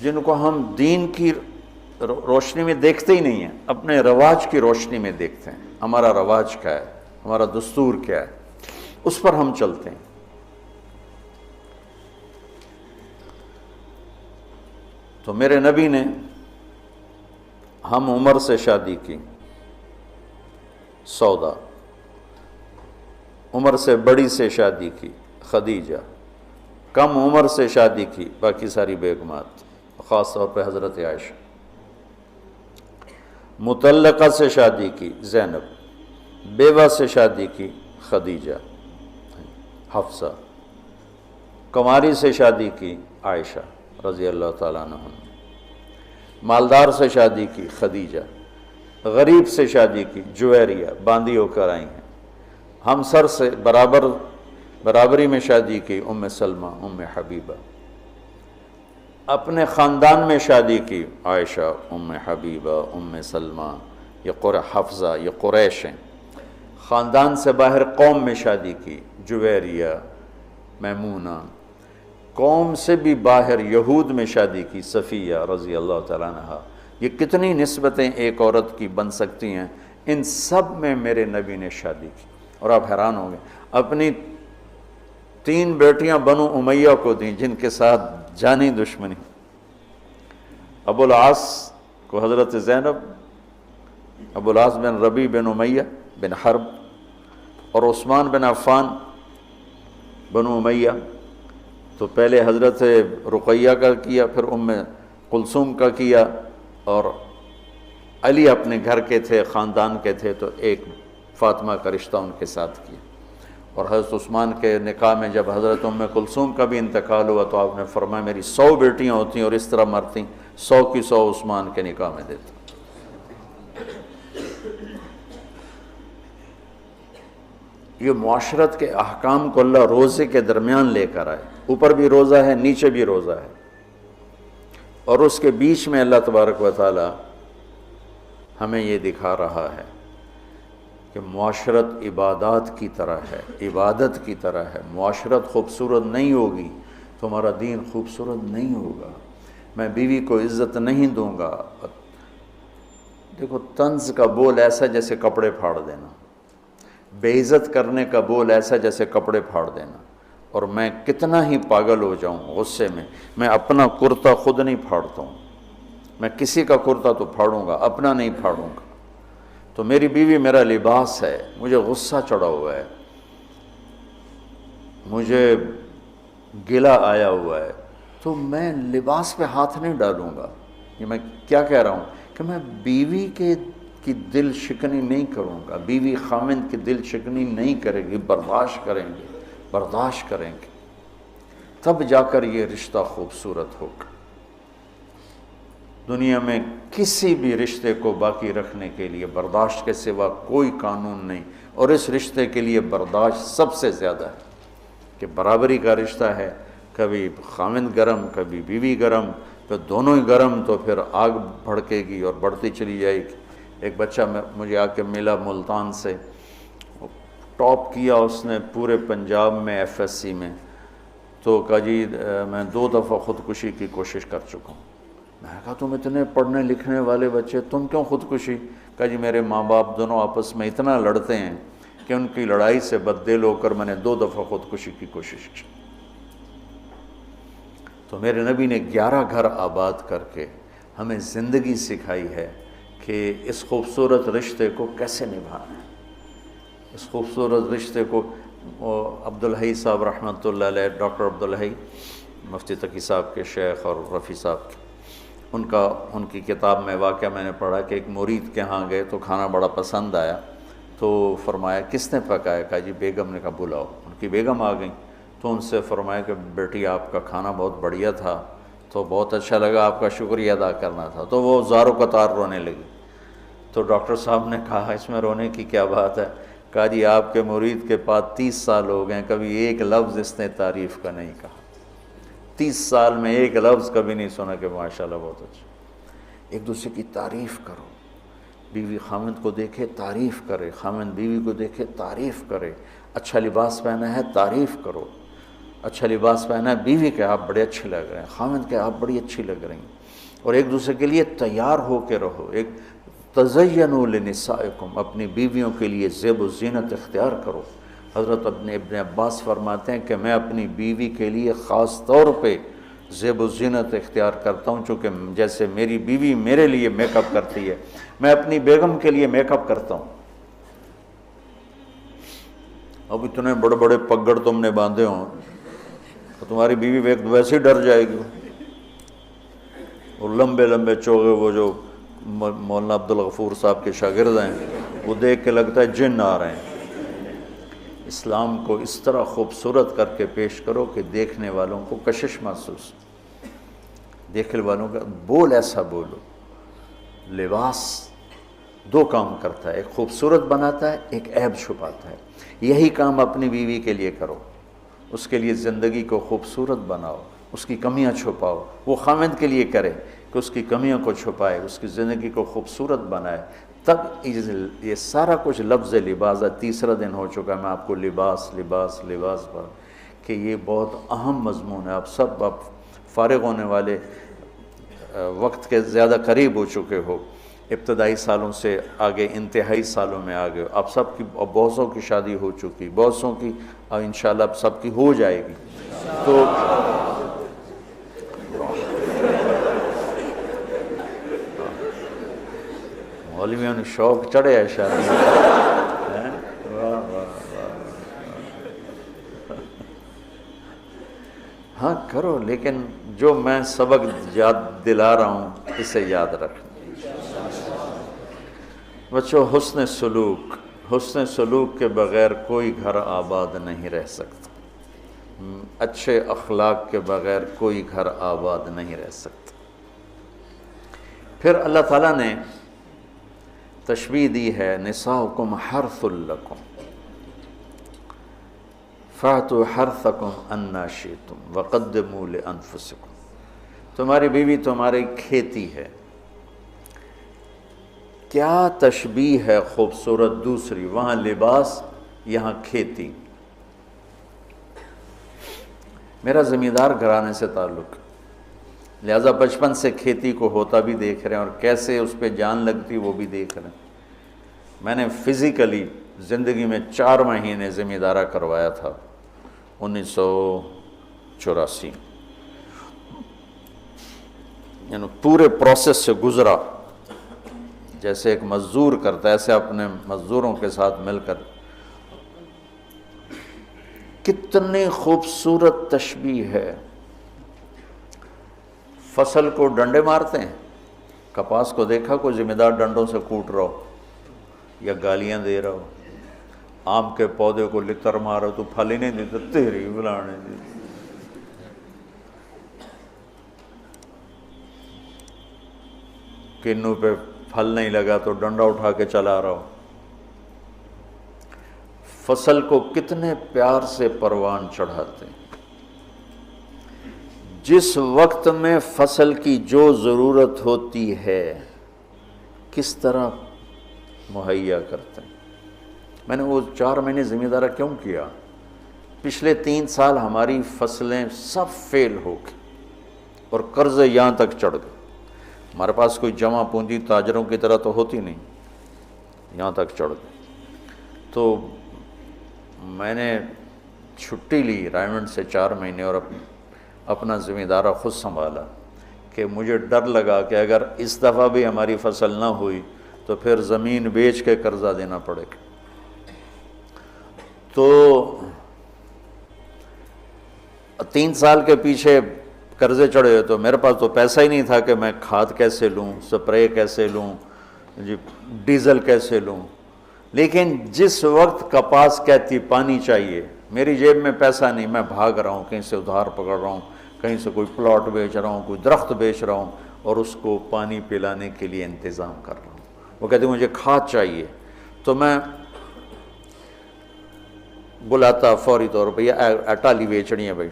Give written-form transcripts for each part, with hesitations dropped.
جن کو ہم دین کی روشنی میں دیکھتے ہی نہیں ہیں، اپنے رواج کی روشنی میں دیکھتے ہیں۔ ہمارا رواج کیا ہے، ہمارا دستور کیا ہے، اس پر ہم چلتے ہیں۔ تو میرے نبی نے ہم عمر سے شادی کی، سودا، عمر سے بڑی سے شادی کی، خدیجہ، کم عمر سے شادی کی، باقی ساری بیگمات، خاص طور پہ حضرت عائشہ، مطلقہ سے شادی کی، زینب، بیوہ سے شادی کی، خدیجہ، حفصہ، کنواری سے شادی کی، عائشہ رضی اللہ تعالیٰ عنہ، مالدار سے شادی کی، خدیجہ، غریب سے شادی کی، جویریہ، باندی ہو کر آئی ہیں، ہمسر سے برابری میں شادی کی، ام سلمہ، ام حبیبہ، اپنے خاندان میں شادی کی، عائشہ، ام حبیبہ، ام سلمہ، یہ حفصہ، یہ قریش ہیں۔ خاندان سے باہر قوم میں شادی کی، جویریہ، میمونہ، قوم سے بھی باہر یہود میں شادی کی، صفیہ رضی اللہ تعالیٰ عنہ۔ یہ کتنی نسبتیں ایک عورت کی بن سکتی ہیں، ان سب میں میرے نبی نے شادی کی۔ اور آپ حیران ہوں گے، اپنی 3 بیٹیاں بنو امیہ کو دیں، جن کے ساتھ جانی دشمنی، ابو العاص کو حضرت زینب، ابو العاص بن ربیع بن امیہ بن حرب، اور عثمان بن عفان بنو امیہ۔ تو پہلے حضرت رقیہ کا کیا، پھر ام کلثوم کا کیا، اور علی اپنے گھر کے تھے، خاندان کے تھے، تو ایک فاطمہ کا رشتہ ان کے ساتھ کیا۔ اور حضرت عثمان کے نکاح میں جب حضرت ام کلثوم کا بھی انتقال ہوا تو آپ نے فرمایا میری 100 بیٹیاں ہوتیں اور اس طرح مرتیں، 100 کی 100 عثمان کے نکاح میں دیتا۔ یہ معاشرت کے احکام کو اللہ روزے کے درمیان لے کر آئے، اوپر بھی روزہ ہے، نیچے بھی روزہ ہے، اور اس کے بیچ میں اللہ تبارک و تعالی ہمیں یہ دکھا رہا ہے کہ معاشرت عبادات کی طرح ہے، عبادت کی طرح ہے۔ معاشرت خوبصورت نہیں ہوگی تو ہمارا دین خوبصورت نہیں ہوگا۔ میں بیوی کو عزت نہیں دوں گا، دیکھو طنز کا بول ایسا جیسے کپڑے پھاڑ دینا، بے عزت کرنے کا بول ایسا جیسے کپڑے پھاڑ دینا۔ اور میں کتنا ہی پاگل ہو جاؤں غصے میں اپنا کرتا خود نہیں پھاڑتا ہوں، میں کسی کا کرتا تو پھاڑوں گا، اپنا نہیں پھاڑوں گا۔ تو میری بیوی میرا لباس ہے، مجھے غصہ چڑھا ہوا ہے، مجھے گلہ آیا ہوا ہے، تو میں لباس پہ ہاتھ نہیں ڈالوں گا۔ یہ میں کیا کہہ رہا ہوں کہ میں بیوی کی دل شکنی نہیں کروں گا، بیوی خاوند کی دل شکنی نہیں کرے گی، برداشت کریں گے، تب جا کر یہ رشتہ خوبصورت ہوگا۔ دنیا میں کسی بھی رشتے کو باقی رکھنے کے لیے برداشت کے سوا کوئی قانون نہیں، اور اس رشتے کے لیے برداشت سب سے زیادہ ہے کہ برابری کا رشتہ ہے، کبھی خاوند گرم کبھی بیوی گرم، تو دونوں ہی گرم تو پھر آگ بھڑکے گی اور بڑھتی چلی جائے گی۔ ایک بچہ مجھے آ کے ملا ملتان سے، ٹاپ کیا اس نے پورے پنجاب میں FSC میں، تو کہا جی میں 2 دفعہ خودکشی کی کوشش کر چکا ہوں۔ میں نے کہا تم اتنے پڑھنے لکھنے والے بچے، تم کیوں خودکشی؟ کہا جی میرے ماں باپ دونوں آپس میں اتنا لڑتے ہیں کہ ان کی لڑائی سے بددل ہو کر میں نے 2 دفعہ خودکشی کی کوشش کی۔ تو میرے نبی نے 11 گھر آباد کر کے ہمیں زندگی سکھائی ہے کہ اس خوبصورت رشتے کو کیسے نبھانا ہے۔ اس خوبصورت رشتے کو عبدالحی صاحب رحمۃ اللہ علیہ، ڈاکٹر عبدالحی مفتی تقی صاحب کے شیخ اور رفیع صاحب کے، ان کی کتاب میں واقعہ میں نے پڑھا کہ ایک مرید کے ہاں گئے تو کھانا بڑا پسند آیا، تو فرمایا کس نے پکایا؟ کہا جی بیگم نے کہا بلاؤ۔ ان کی بیگم آ گئیں تو ان سے فرمایا کہ بیٹی آپ کا کھانا بہت بڑھیا تھا، تو بہت اچھا لگا، آپ کا شکریہ ادا کرنا تھا۔ تو وہ زارو قطار رونے لگی۔ تو ڈاکٹر صاحب نے کہا اس میں رونے کی کیا بات ہے؟ کہا جی آپ کے مرید کے پاس 30 سال ہو گئے، کبھی ایک لفظ اس نے تعریف کا نہیں کہا، 30 سال میں ایک لفظ کبھی نہیں سنا کہ ماشاءاللہ بہت اچھا۔ ایک دوسرے کی تعریف کرو، بیوی خاوند کو دیکھے تعریف کرے، خاوند بیوی کو دیکھے تعریف کرے، اچھا لباس پہنا ہے تعریف کرو، اچھا لباس پہنا ہے، بیوی کہ آپ بڑے اچھے لگ رہے ہیں، خاوند کہ آپ بڑی اچھی لگ رہی ہیں، اور ایک دوسرے کے لیے تیار ہو کے رہو. ایک تزینوا لنسائکم، اپنی بیویوں کے لیے زیب و زینت اختیار کرو. حضرت ابن عباس فرماتے ہیں کہ میں اپنی بیوی کے لیے خاص طور پہ زیب و زینت اختیار کرتا ہوں، چونکہ جیسے میری بیوی میرے لیے میک اپ کرتی ہے، میں اپنی بیگم کے لیے میک اپ کرتا ہوں. اب اتنے بڑے بڑے پگڑ تم نے باندھے ہوں تو تمہاری بیوی ویسے ہی ڈر جائے گی. اور لمبے لمبے چوغے وہ جو مولانا عبدالغفور صاحب کے شاگرد ہیں، وہ دیکھ کے لگتا ہے جن آ رہے ہیں. اسلام کو اس طرح خوبصورت کر کے پیش کرو کہ دیکھنے والوں کو کشش محسوس، دیکھنے والوں کا بول ایسا بولو. لباس دو کام کرتا ہے، ایک خوبصورت بناتا ہے، ایک عیب چھپاتا ہے. یہی کام اپنی بیوی کے لیے کرو، اس کے لیے زندگی کو خوبصورت بناؤ، اس کی کمیاں چھپاؤ. وہ خاوند کے لیے کرے کہ اس کی کمیوں کو چھپائے، اس کی زندگی کو خوبصورت بنائے. تب یہ سارا کچھ لفظ لباس ہے. تیسرا دن ہو چکا ہے میں آپ کو لباس لباس لباس پر، کہ یہ بہت اہم مضمون ہے. آپ سب اب فارغ ہونے والے وقت کے زیادہ قریب ہو چکے ہو، ابتدائی سالوں سے آگے انتہائی سالوں میں آگے. اب سب کی، بہت سو کی شادی ہو چکی، بہت سو کی اب انشاءاللہ اب سب کی ہو جائے گی. تو مولویوں نے شوق چڑھے ہے شادی میں. ہاں کرو، لیکن جو میں سبق یاد دلا رہا ہوں اسے یاد رکھنا. بچوں، حسن سلوک، حسن سلوک کے بغیر کوئی گھر آباد نہیں رہ سکتا. اچھے اخلاق کے بغیر کوئی گھر آباد نہیں رہ سکتا. پھر اللہ تعالیٰ نے تشبیہ دی ہے، نساؤکم حرث لکم فأتوا حرثکم انا شئتم وقدموا لانفسکم. تمہاری بیوی تمہاری کھیتی ہے. کیا تشبیہ ہے خوبصورت دوسری، وہاں لباس یہاں کھیتی. میرا زمیندار گھرانے سے تعلق، لہذا بچپن سے کھیتی کو ہوتا بھی دیکھ رہے ہیں اور کیسے اس پہ جان لگتی وہ بھی دیکھ رہے ہیں. میں نے فزیکلی زندگی میں 4 مہینے زمیندارہ کروایا تھا 1984، یعنی پورے پروسیس سے گزرا جیسے ایک مزدور کرتا ہے، ایسے اپنے مزدوروں کے ساتھ مل کر. کتنی خوبصورت تشبیہ ہے. فصل کو ڈنڈے مارتے ہیں، کپاس کو دیکھا کوئی ذمہ دار ڈنڈوں سے کوٹ رہا ہو یا گالیاں دے رہا ہو. آم کے پودے کو لتر مارو تو پھل ہی نہیں دیتا، تیری بلانے دی. کنو پہ پھل نہیں لگا تو ڈنڈا اٹھا کے چلا رہا ہو. فصل کو کتنے پیار سے پروان چڑھاتے ہیں. جس وقت میں فصل کی جو ضرورت ہوتی ہے کس طرح مہیا کرتے ہیں. میں نے وہ 4 مہینے زمیندارہ کیوں کیا؟ پچھلے 3 سال ہماری فصلیں سب فیل ہو گئی اور قرضے یہاں تک چڑھ گئے. ہمارے پاس کوئی جمع پونجی تاجروں کی طرح تو ہوتی نہیں، یہاں تک چڑھ گئے. تو میں نے چھٹی لی رائمنڈ سے 4 مہینے اور اپنا زمیندارہ خود سنبھالا، کہ مجھے ڈر لگا کہ اگر اس دفعہ بھی ہماری فصل نہ ہوئی تو پھر زمین بیچ کے قرضہ دینا پڑے گا. تو 3 سال کے پیچھے قرضے چڑھے ہوئے، تو میرے پاس تو پیسہ ہی نہیں تھا کہ میں کھاد کیسے لوں، سپرے کیسے لوں، ڈیزل کیسے لوں. لیکن جس وقت کپاس کہتی پانی چاہیے، میری جیب میں پیسہ نہیں، میں بھاگ رہا ہوں، کہیں سے ادھار پکڑ رہا ہوں، کہیں سے کوئی پلاٹ بیچ رہا ہوں، کوئی درخت بیچ رہا ہوں اور اس کو پانی پلانے کے لیے انتظام کر رہا ہوں. وہ کہتے ہیں مجھے کھاد چاہیے، تو میں بلاتا فوری طور پہ، یہ ٹالی بیچنی ہے بھائی.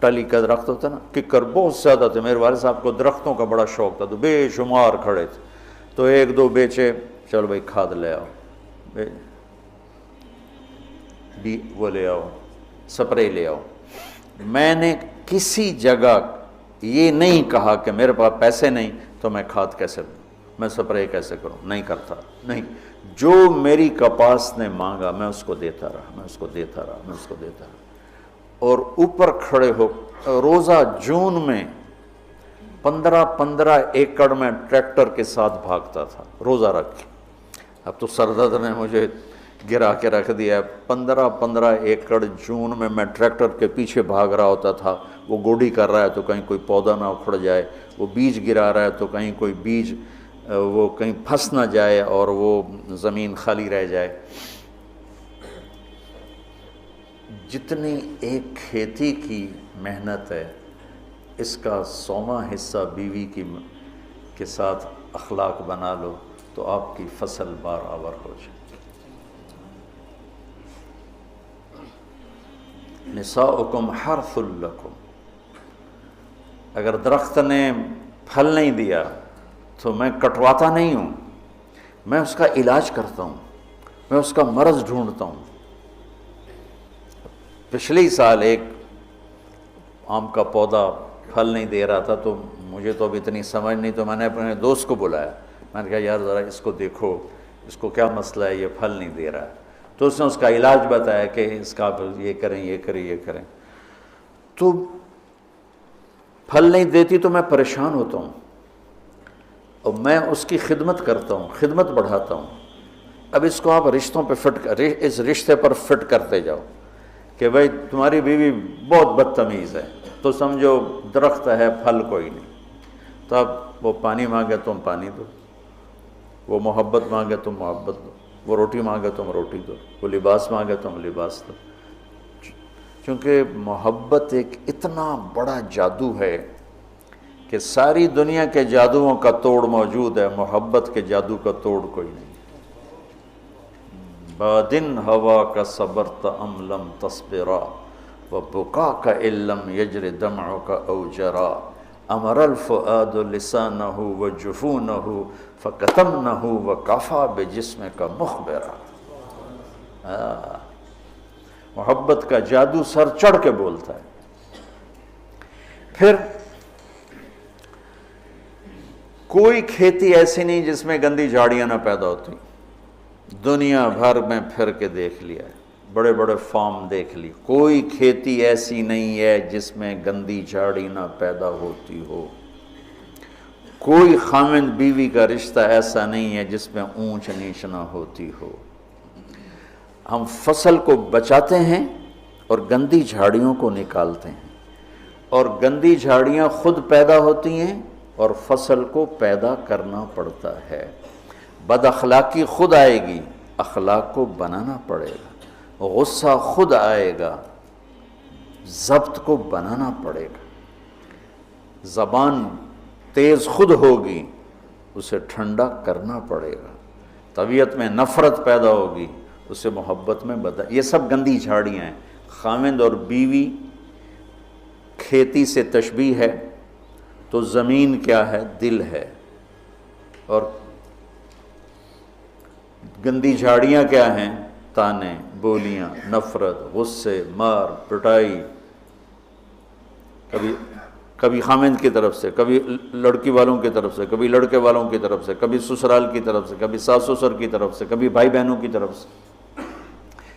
ٹالی کا درخت ہوتا ہے نا، ککر بہت زیادہ تھے. میرے والد صاحب کو درختوں کا بڑا شوق تھا، تو بے شمار کھڑے تھے. تو 1-2 بیچے، چلو بھائی کھاد لے آؤ، وہ لے آؤ، سپرے لے آؤ. میں نے کسی جگہ یہ نہیں کہا کہ میرے پاس پیسے نہیں تو میں کھاد کیسے دوں، میں سپرے کیسے کروں، نہیں کرتا، نہیں، جو میری کپاس نے مانگا میں اس کو دیتا رہا، میں اس کو دیتا رہا، میں اس کو دیتا رہا، اور اوپر کھڑے ہو روزہ جون میں 15 ایکڑ میں ٹریکٹر کے ساتھ بھاگتا تھا روزہ رکھ کے۔ اب تو سردرد نے مجھے گرا کے رکھ دیا ہے، 15 ایکڑ جون میں ٹریکٹر کے پیچھے بھاگ رہا ہوتا تھا، وہ گوڈی کر رہا ہے تو کہیں کوئی پودا نہ اکھڑ جائے، وہ بیج گرا رہا ہے تو کہیں کوئی بیج وہ کہیں پھنس نہ جائے اور وہ زمین خالی رہ جائے۔ جتنی ایک کھیتی کی محنت ہے اس کا 100واں حصہ بیوی کے ساتھ اخلاق بنا لو تو آپ کی فصل برابر ہو جائے۔ نساؤکم حرث لکم، اگر درخت نے پھل نہیں دیا تو میں کٹواتا نہیں ہوں، میں اس کا علاج کرتا ہوں، میں اس کا مرض ڈھونڈتا ہوں۔ پچھلے سال ایک آم کا پودا پھل نہیں دے رہا تھا تو مجھے تو اب اتنی سمجھ نہیں، تو میں نے اپنے دوست کو بلایا، میں نے کہا یار ذرا اس کو دیکھو، اس کو کیا مسئلہ ہے، یہ پھل نہیں دے رہا ہے۔ تو اس نے اس کا علاج بتایا کہ اس کا یہ کریں، یہ کریں، یہ کریں۔ تو پھل نہیں دیتی تو میں پریشان ہوتا ہوں اور میں اس کی خدمت کرتا ہوں، خدمت بڑھاتا ہوں۔ اب اس کو آپ رشتوں پہ اس رشتے پر فٹ کرتے جاؤ کہ بھائی تمہاری بیوی بہت بدتمیز ہے تو سمجھو درخت ہے، پھل کوئی نہیں۔ تو اب وہ پانی مانگے تم پانی دو، وہ محبت مانگے تم محبت دو، وہ روٹی مانگے تم روٹی دو، وہ لباس مانگے تم لباس دو۔ چونکہ محبت ایک اتنا بڑا جادو ہے کہ ساری دنیا کے جادوؤں کا توڑ موجود ہے، محبت کے جادو کا توڑ کوئی نہیں۔ بادن ہوا کا صبرت ام لم تصبرا وبکاک ان لم یجر دمعک او جرا امر الفؤاد لسانہ وجفونہ فکتمنہ وکفا بجسمک مخبرا۔ محبت کا جادو سر چڑھ کے بولتا ہے۔ پھر کوئی کھیتی ایسی نہیں جس میں گندی جھاڑیاں نہ پیدا ہوتی، دنیا بھر میں پھر کے دیکھ لیا ہے، بڑے بڑے فارم دیکھ لی، کوئی کھیتی ایسی نہیں ہے جس میں گندی جھاڑی نہ پیدا ہوتی ہو، کوئی خاوند بیوی کا رشتہ ایسا نہیں ہے جس میں اونچ نیچ نہ ہوتی ہو۔ ہم فصل کو بچاتے ہیں اور گندی جھاڑیوں کو نکالتے ہیں، اور گندی جھاڑیاں خود پیدا ہوتی ہیں اور فصل کو پیدا کرنا پڑتا ہے۔ بد اخلاقی خود آئے گی، اخلاق کو بنانا پڑے گا، غصہ خود آئے گا، ضبط کو بنانا پڑے گا، زبان تیز خود ہوگی، اسے ٹھنڈا کرنا پڑے گا، طبیعت میں نفرت پیدا ہوگی، اسے محبت میں بدل۔ یہ سب گندی جھاڑیاں ہیں۔ خاوند اور بیوی کھیتی سے تشبیہ ہے تو زمین کیا ہے؟ دل ہے، اور گندی جھاڑیاں کیا ہیں؟ تانے، بولیاں، نفرت، غصے، مار پٹائی، کبھی خاوند کی طرف سے، کبھی لڑکی والوں کی طرف سے، کبھی لڑکے والوں کی طرف سے، کبھی سسرال کی طرف سے، کبھی ساس سسر کی طرف سے، کبھی بھائی بہنوں کی طرف سے۔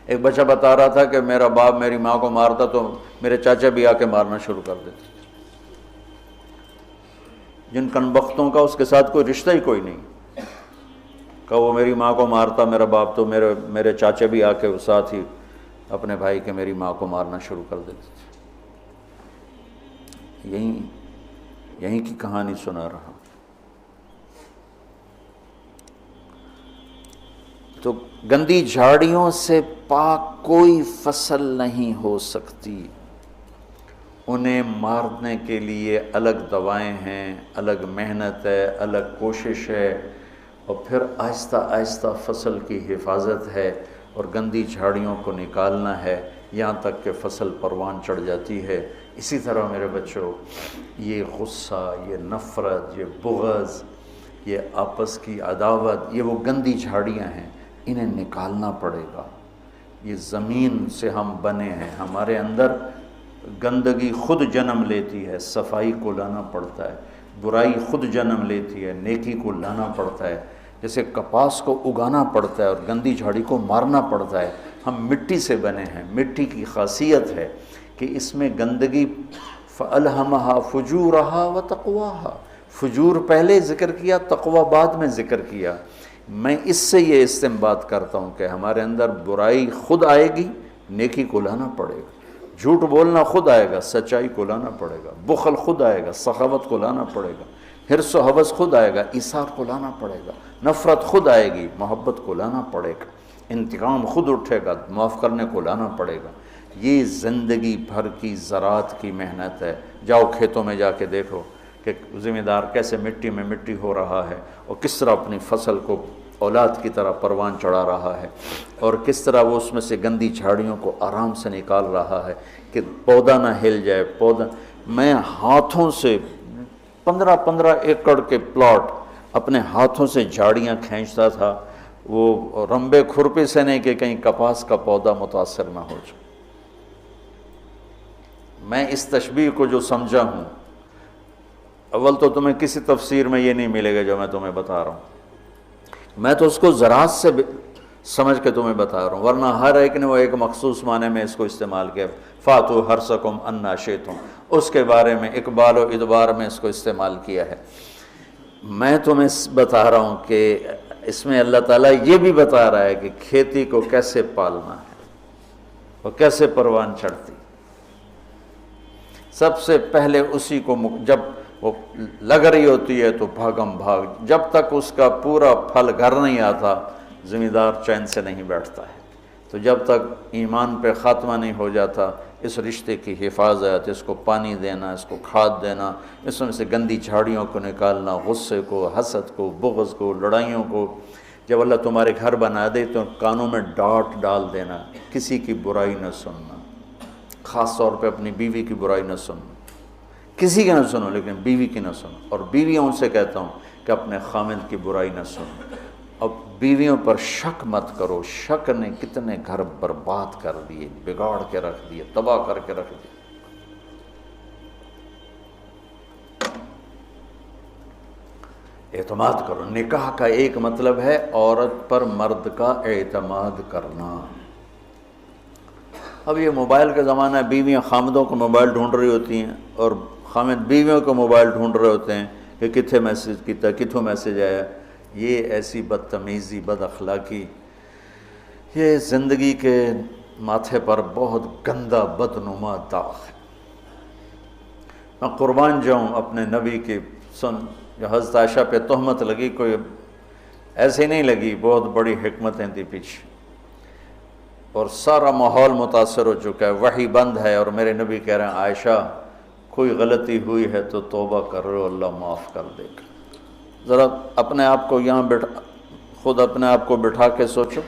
ایک بچہ بتا رہا تھا کہ میرا باپ میری ماں کو مارتا تو میرے چاچا بھی آ کے مارنا شروع کر دیتے، جن کنبختوں کا اس کے ساتھ کوئی رشتہ ہی کوئی نہیں، کہ وہ میری ماں کو مارتا میرا باپ تو میرے چاچا بھی آ کے ساتھ ہی اپنے بھائی کے میری ماں کو مارنا شروع کر دیتے تھے۔ یہیں کی کہانی سنا رہا۔ تو گندی جھاڑیوں سے پاک کوئی فصل نہیں ہو سکتی، انہیں مارنے کے لیے الگ دوائیں ہیں، الگ محنت ہے، الگ کوشش ہے، اور پھر آہستہ آہستہ فصل کی حفاظت ہے اور گندی جھاڑیوں کو نکالنا ہے یہاں تک کہ فصل پروان چڑھ جاتی ہے۔ اسی طرح میرے بچوں، یہ غصہ، یہ نفرت، یہ بغض، یہ آپس کی عداوت، یہ وہ گندی جھاڑیاں ہیں، انہیں نکالنا پڑے گا۔ یہ زمین سے ہم بنے ہیں، ہمارے اندر گندگی خود جنم لیتی ہے، صفائی کو لانا پڑتا ہے، برائی خود جنم لیتی ہے، نیکی کو لانا پڑتا ہے۔ جیسے کپاس کو اگانا پڑتا ہے اور گندی جھاڑی کو مارنا پڑتا ہے، ہم مٹی سے بنے ہیں۔ مٹی کی خاصیت ہے کہ اس میں گندگی فَأَلْهَمَهَا فُجُورَهَا وَتَقْوَاهَا، فجور پہلے ذکر کیا، تقوی بعد میں ذکر کیا۔ میں اس سے یہ استنباط کرتا ہوں کہ ہمارے اندر برائی خود آئے گی، نیکی کو لانا پڑے گا، جھوٹ بولنا خود آئے گا، سچائی کو لانا پڑے گا، بخل خود آئے گا، سخاوت کو لانا پڑے گا، حرص و حوث خود آئے گا، ایثار کو لانا پڑے گا، نفرت خود آئے گی، محبت کو لانا پڑے گا، انتقام خود اٹھے گا، معاف کرنے کو لانا پڑے گا۔ یہ زندگی بھر کی زراعت کی محنت ہے۔ جاؤ کھیتوں میں جا کے دیکھو کہ ذمہ دار کیسے مٹی میں مٹی ہو رہا ہے اور کس طرح اپنی فصل کو اولاد کی طرح پروان چڑھا رہا ہے، اور کس طرح وہ اس میں سے گندی جھاڑیوں کو آرام سے نکال رہا ہے کہ پودا نہ ہل جائے۔ پودا میں ہاتھوں سے 15 ایکڑ کے پلاٹ اپنے ہاتھوں سے جھاڑیاں کھینچتا تھا، وہ رمبے کھرپی سے نہیں کہ کہیں کپاس کا پودا متاثر نہ ہو جائے۔ میں اس تشبیہ کو جو سمجھا ہوں، اول تو تمہیں کسی تفسیر میں یہ نہیں ملے گا جو میں تمہیں بتا رہا ہوں، میں تو اس کو زراعت سے سمجھ کے تمہیں بتا رہا ہوں، ورنہ ہر ایک نے وہ ایک مخصوص معنی میں اس کو استعمال کیا۔ فاتو حرثکم انا شئتم، اس کے بارے میں اقبال و ادبار میں اس کو استعمال کیا ہے۔ میں تمہیں بتا رہا ہوں کہ اس میں اللہ تعالیٰ یہ بھی بتا رہا ہے کہ کھیتی کو کیسے پالنا ہے اور کیسے پروان چڑھتی۔ سب سے پہلے اسی کو جب وہ لگ رہی ہوتی ہے تو بھاگم بھاگ، جب تک اس کا پورا پھل گھر نہیں آتا ذمہ دار چین سے نہیں بیٹھتا ہے۔ تو جب تک ایمان پہ خاتمہ نہیں ہو جاتا، اس رشتے کی حفاظت، اس کو پانی دینا، اس کو کھاد دینا، اس میں سے گندی جھاڑیوں کو نکالنا، غصے کو، حسد کو، بغض کو، لڑائیوں کو۔ جب اللہ تمہارے گھر بنا دے تو کانوں میں ڈانٹ ڈال دینا، کسی کی برائی نہ سننا، خاص طور پہ اپنی بیوی کی برائی نہ سننا، کسی کی نہ سنو لیکن بیوی کی نہ سنو۔ اور بیویوں ان سے کہتا ہوں کہ اپنے خامند کی برائی نہ سنو۔ اب بیویوں پر شک مت کرو، شک نے کتنے گھر برباد کر دیے، بگاڑ کے رکھ دیے، تباہ کر کے رکھ دیے۔ اعتماد کرو۔ نکاح کا ایک مطلب ہے عورت پر مرد کا اعتماد کرنا۔ اب یہ موبائل کا زمانہ ہے، بیویاں خامدوں کو موبائل ڈھونڈ رہی ہوتی ہیں اور خامد بیویوں کو موبائل ڈھونڈ رہے ہوتے ہیں کہ کتھے میسیج کیتا، کتھوں میسیج آیا۔ یہ ایسی بدتمیزی، بد اخلاقی، یہ زندگی کے ماتھے پر بہت گندا بدنما داغ ہے۔ میں قربان جاؤں اپنے نبی کی سن، جو حضرت عائشہ پہ تہمت لگی کوئی ایسے نہیں لگی، بہت بڑی حکمتیں تھی پیچھے، اور سارا ماحول متاثر ہو چکا ہے، وحی بند ہے، اور میرے نبی کہہ رہے ہیں عائشہ کوئی غلطی ہوئی ہے تو توبہ کر رہے ہو، اللہ معاف کر دے گا۔ ذرا اپنے آپ کو یہاں خود اپنے آپ کو بٹھا کے سوچو۔